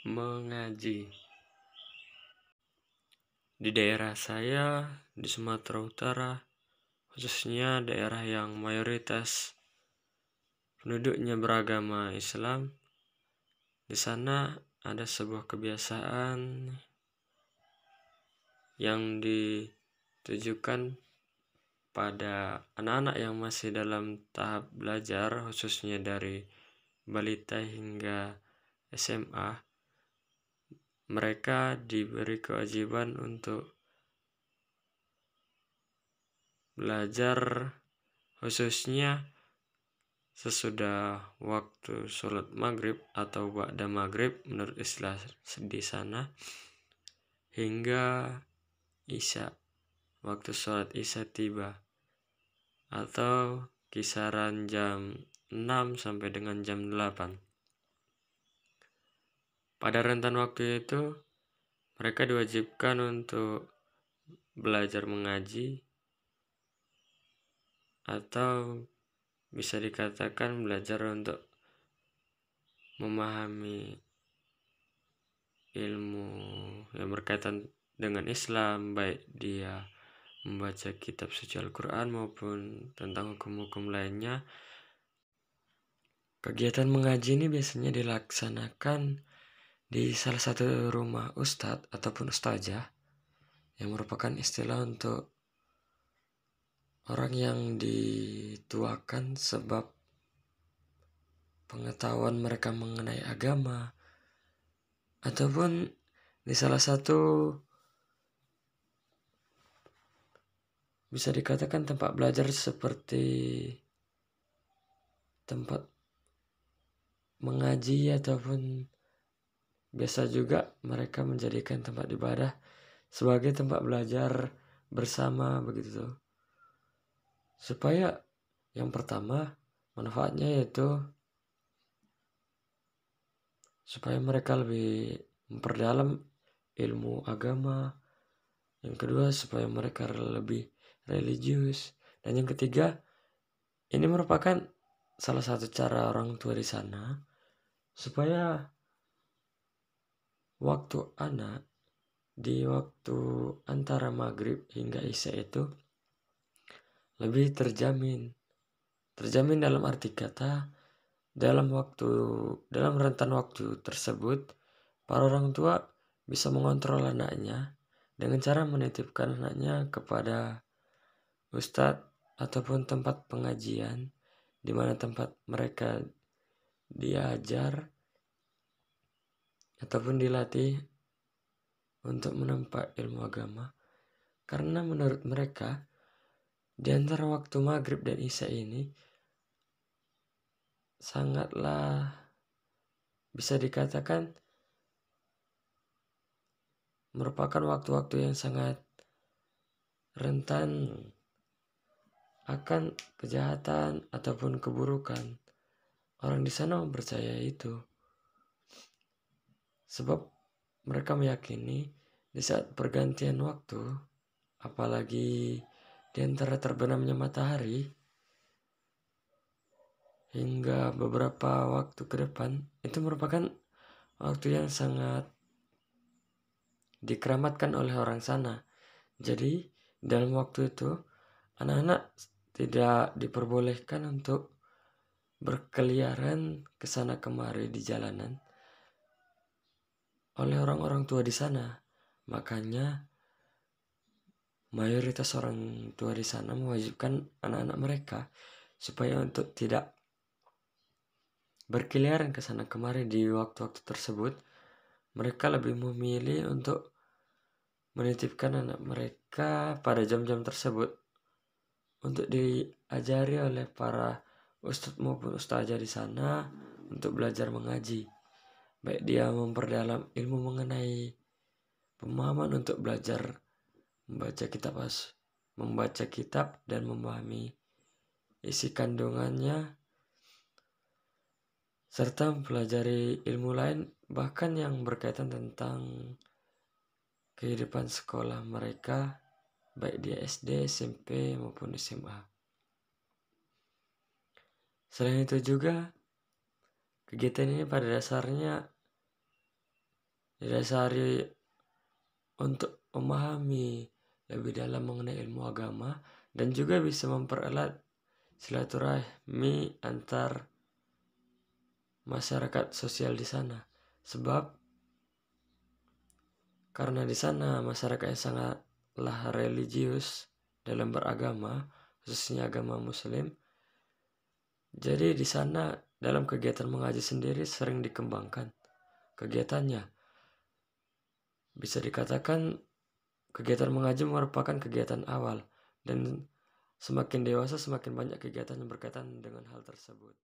Mengaji. Di daerah saya, di Sumatera Utara, khususnya daerah yang mayoritas penduduknya beragama Islam, di sana ada sebuah kebiasaan yang ditujukan pada anak-anak yang masih dalam tahap belajar, khususnya dari balita hingga SMA. Mereka diberi kewajiban untuk belajar, khususnya sesudah waktu sholat maghrib atau ba'da maghrib menurut istilah di sana, hingga isya, waktu sholat isya tiba, atau kisaran jam 6 sampai dengan jam 8. Pada rentan waktu itu mereka diwajibkan untuk belajar mengaji, atau bisa dikatakan belajar untuk memahami ilmu yang berkaitan dengan Islam, baik dia membaca kitab suci Al-Quran maupun tentang hukum-hukum lainnya. Kegiatan mengaji ini biasanya dilaksanakan di salah satu rumah ustadz ataupun ustazah, yang merupakan istilah untuk orang yang dituakan sebab pengetahuan mereka mengenai agama, ataupun di salah satu bisa dikatakan tempat belajar seperti tempat mengaji, ataupun biasa juga mereka menjadikan tempat ibadah sebagai tempat belajar bersama begitu. Supaya yang pertama manfaatnya yaitu supaya mereka lebih memperdalam ilmu agama. Yang kedua supaya mereka lebih religius. Dan yang ketiga, ini merupakan salah satu cara orang tua di sana supaya waktu anak di waktu antara maghrib hingga isya itu lebih terjamin. Terjamin dalam arti kata, dalam rentan waktu tersebut, para orang tua bisa mengontrol anaknya dengan cara menitipkan anaknya kepada ustadz ataupun tempat pengajian, di mana tempat mereka diajar ataupun dilatih untuk menempa ilmu agama. Karena menurut mereka, di antara waktu maghrib dan isya ini sangatlah bisa dikatakan merupakan waktu-waktu yang sangat rentan akan kejahatan ataupun keburukan. Orang di sana mempercayai itu, sebab mereka meyakini di saat pergantian waktu, apalagi di antara terbenamnya matahari hingga beberapa waktu ke depan, itu merupakan waktu yang sangat dikeramatkan oleh orang sana. Jadi dalam waktu itu anak-anak tidak diperbolehkan untuk berkeliaran ke sana kemari di jalanan oleh orang-orang tua di sana. Makanya mayoritas orang tua di sana mewajibkan anak-anak mereka supaya untuk tidak berkeliaran ke sana kemari di waktu-waktu tersebut. Mereka lebih memilih untuk menitipkan anak mereka pada jam-jam tersebut untuk diajari oleh para ustadz maupun ustazah di sana untuk belajar mengaji. Baik dia memperdalam ilmu mengenai pemahaman untuk belajar membaca kitab dan memahami isi kandungannya, serta mempelajari ilmu lain bahkan yang berkaitan tentang kehidupan sekolah mereka, baik di SD, SMP maupun SMA. Selain itu juga, kegiatan ini pada dasarnya didasari untuk memahami lebih dalam mengenai ilmu agama dan juga bisa mempererat silaturahmi antar masyarakat sosial di sana. Sebab karena di sana masyarakatnya sangatlah religius dalam beragama, khususnya agama Muslim. Jadi di sana dalam kegiatan mengaji sendiri sering dikembangkan kegiatannya. Bisa dikatakan kegiatan mengaji merupakan kegiatan awal dan semakin dewasa semakin banyak kegiatan yang berkaitan dengan hal tersebut.